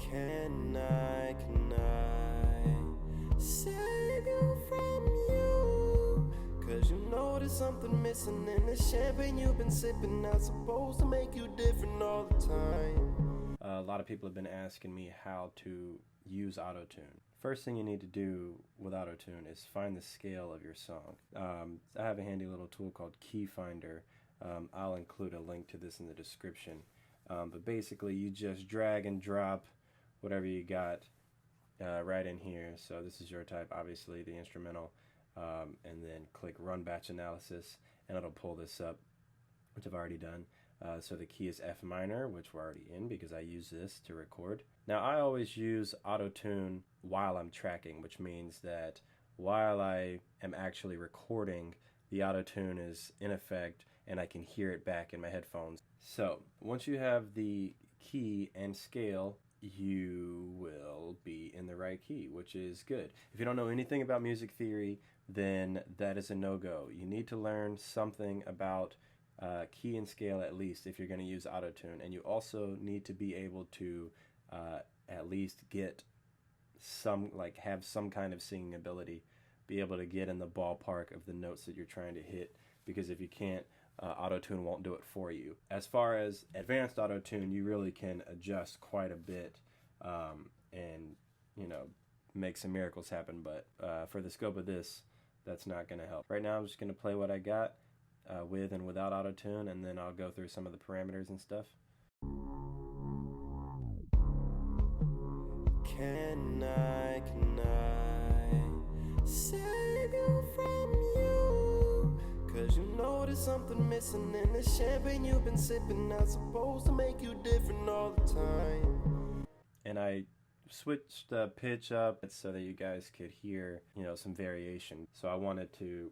Can I save you from you? Cause you know there's something missing in the champagne you've been sipping. Not supposed to make you different all the time. A lot of people have been asking me how to use Autotune. First thing you need to do with Autotune is find the scale of your song. I have a handy little tool called Key Finder. I'll include a link to this in the description. But basically you just drag and drop whatever you got right in here. So this is your type, obviously the instrumental, and then click Run Batch Analysis and it'll pull this up, which I've already done. So the key is F minor, which we're already in because I use this to record. Now I always use Autotune while I'm tracking, which means that while I am actually recording, the Autotune is in effect and I can hear it back in my headphones. So once you have the key and scale, you will be in the right key, which is good. If you don't know anything about music theory, then that is a no-go. You need to learn something about key and scale at least if you're going to use Autotune, and you also need to be able to at least get some, have some kind of singing ability, be able to get in the ballpark of the notes that you're trying to hit, because if you can't, Autotune won't do it for you. As far as advanced Autotune, you really can adjust quite a bit and make some miracles happen, but for the scope of this, that's not going to help. Right now I'm just going to play what I got with and without Autotune, and then I'll go through some of the parameters and stuff. Can I save you from you? Cause you know there's something missing in the champagne you've been sipping. Not supposed to make you different all the time. And I switched the pitch up so that you guys could hear, some variation. So I wanted to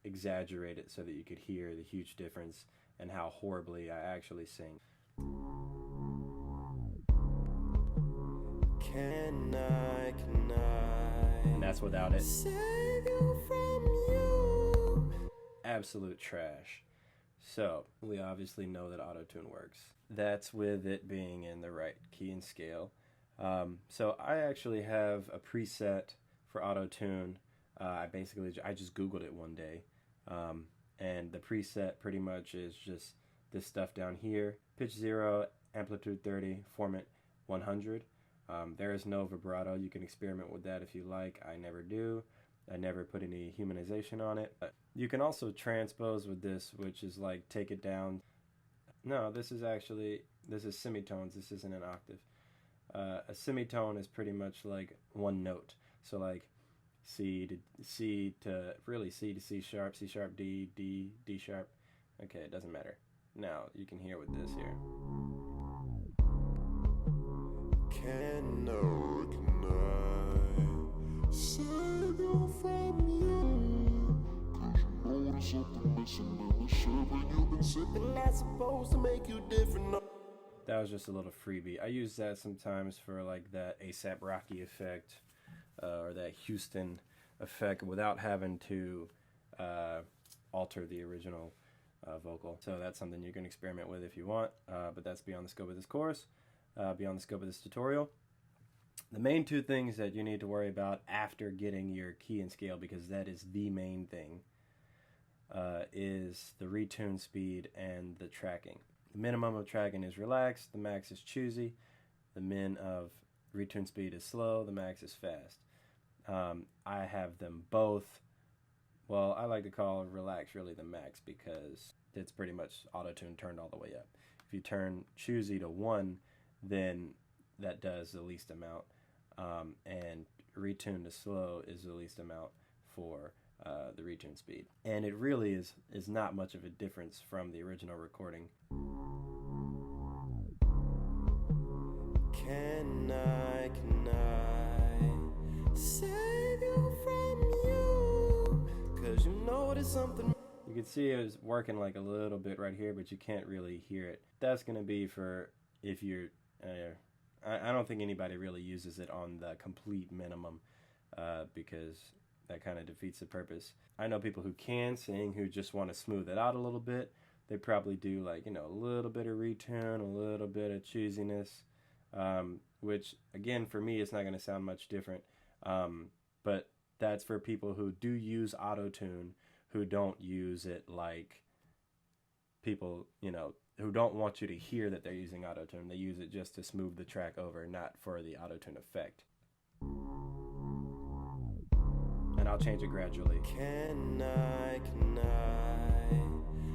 exaggerate it so that you could hear the huge difference and how horribly I actually sing. Can I and that's without it. Save you from you? Absolute trash. So we obviously know that Autotune works. That's with it being in the right key and scale. So I actually have a preset for Autotune. I just Googled it one day. And the preset pretty much is just this stuff down here. Pitch 0, amplitude 30, formant 100. There is no vibrato. You can experiment with that if you like. I never do. I never put any humanization on it. But you can also transpose with this, which is like take it down. No, this is semitones. This isn't an octave. A semitone is pretty much like one note. So like C to C to C sharp, C sharp, D, D, D sharp. Okay, it doesn't matter. Now you can hear with this here. Can I save you from you? Cause you know there's something missing in the champagne you've been sipping. Not supposed to make you different. That was just a little freebie. I use that sometimes for like that A$AP Rocky effect or that Houston effect without having to alter the original vocal. So that's something you can experiment with if you want, but that's beyond the scope of this course, beyond the scope of this tutorial. The main two things that you need to worry about after getting your key and scale, because that is the main thing, is the retune speed and the tracking. The minimum of tracking is relaxed, the max is choosy, the min of retune speed is slow, the max is fast. I have them both. Well, I like to call relax really the max because it's pretty much Autotune turned all the way up. If you turn choosy to 1, then that does the least amount, and retune to slow is the least amount for the retune speed. And it really is not much of a difference from the original recording. Can I save you from you? Cause you know there's something. You can see it was working like a little bit right here, but you can't really hear it. That's going to be for if you're, I don't think anybody really uses it on the complete minimum because that kind of defeats the purpose. I know people who can sing who just want to smooth it out a little bit. They probably do like, a little bit of retune, a little bit of choosiness. which again for me it's not going to sound much different, but that's for people who do use autotune, who don't use it like people, who don't want you to hear that they're using autotune. They use it just to smooth the track over, not for the autotune effect. And I'll change it gradually. Can I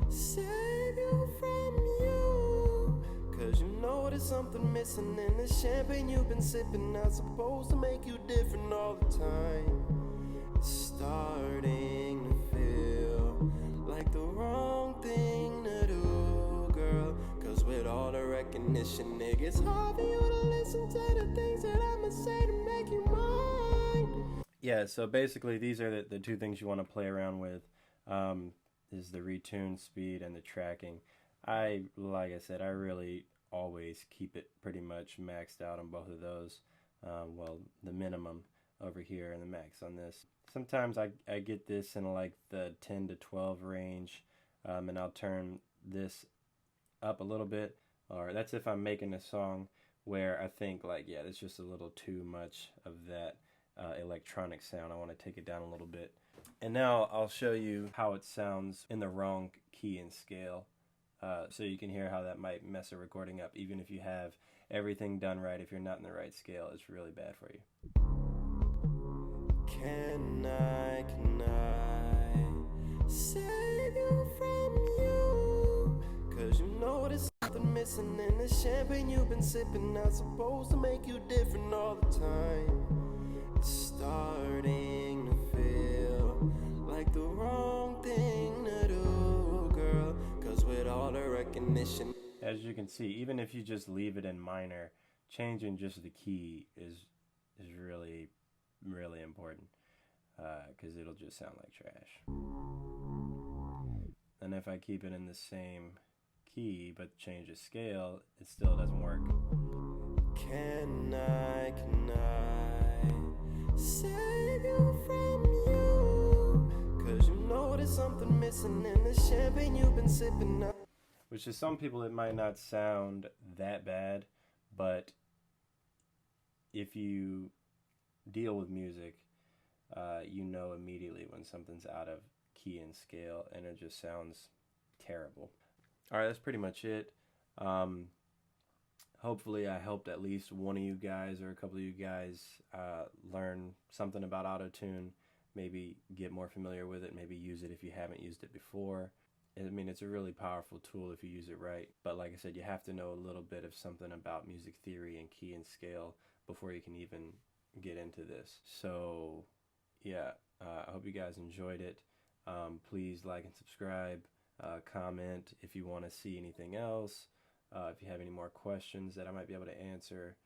save you from you? Cause you know there's something missing in the champagne you've been sipping. Not supposed to make you different all the time. It's starting to feel like the wrong thing to do, girl. Cause with all the recognition, it gets hard for you to listen to the things that I'ma say to make you mine. Yeah, so basically these are the two things you want to play around with. Is the retune speed and the tracking. Like I said, I really always keep it pretty much maxed out on both of those. Well, the minimum over here and the max on this. Sometimes I get this in like the 10 to 12 range, and I'll turn this up a little bit, or that's if I'm making a song where I think like, yeah, it's just a little too much of that electronic sound. I want to take it down a little bit. And now I'll show you how it sounds in the wrong key and scale, so you can hear how that might mess a recording up. Even if you have everything done right, if you're not in the right scale, it's really bad for you. Can I save you from you? Cause you know there's something missing in the champagne you've been sipping. Not supposed to make you different all the time. It's starting to feel like the wrong thing to do, girl. Cause with all the recognition. As you can see, even if you just leave it in minor, changing just the key is really, really important, because it'll just sound like trash. And if I keep it in the same key but change the scale, it still doesn't work. Can I save you from you? Cause you know there's something missing in the champagne you've been sipping up. Which to some people it might not sound that bad, but if you deal with music, you know immediately when something's out of key and scale, and it just sounds terrible. Alright, that's pretty much it. Hopefully I helped at least one of you guys or a couple of you guys learn something about autotune, maybe get more familiar with it, maybe use it if you haven't used it before. I mean, it's a really powerful tool if you use it right, but like I said, you have to know a little bit of something about music theory and key and scale before you can even get into this. So yeah, I hope you guys enjoyed it. Please like and subscribe, comment if you want to see anything else, if you have any more questions that I might be able to answer,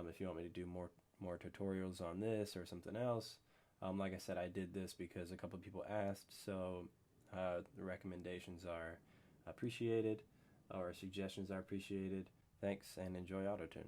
if you want me to do more tutorials on this or something else. Like I said, I did this because a couple of people asked, so the recommendations are appreciated, or suggestions are appreciated. Thanks, and enjoy autotune.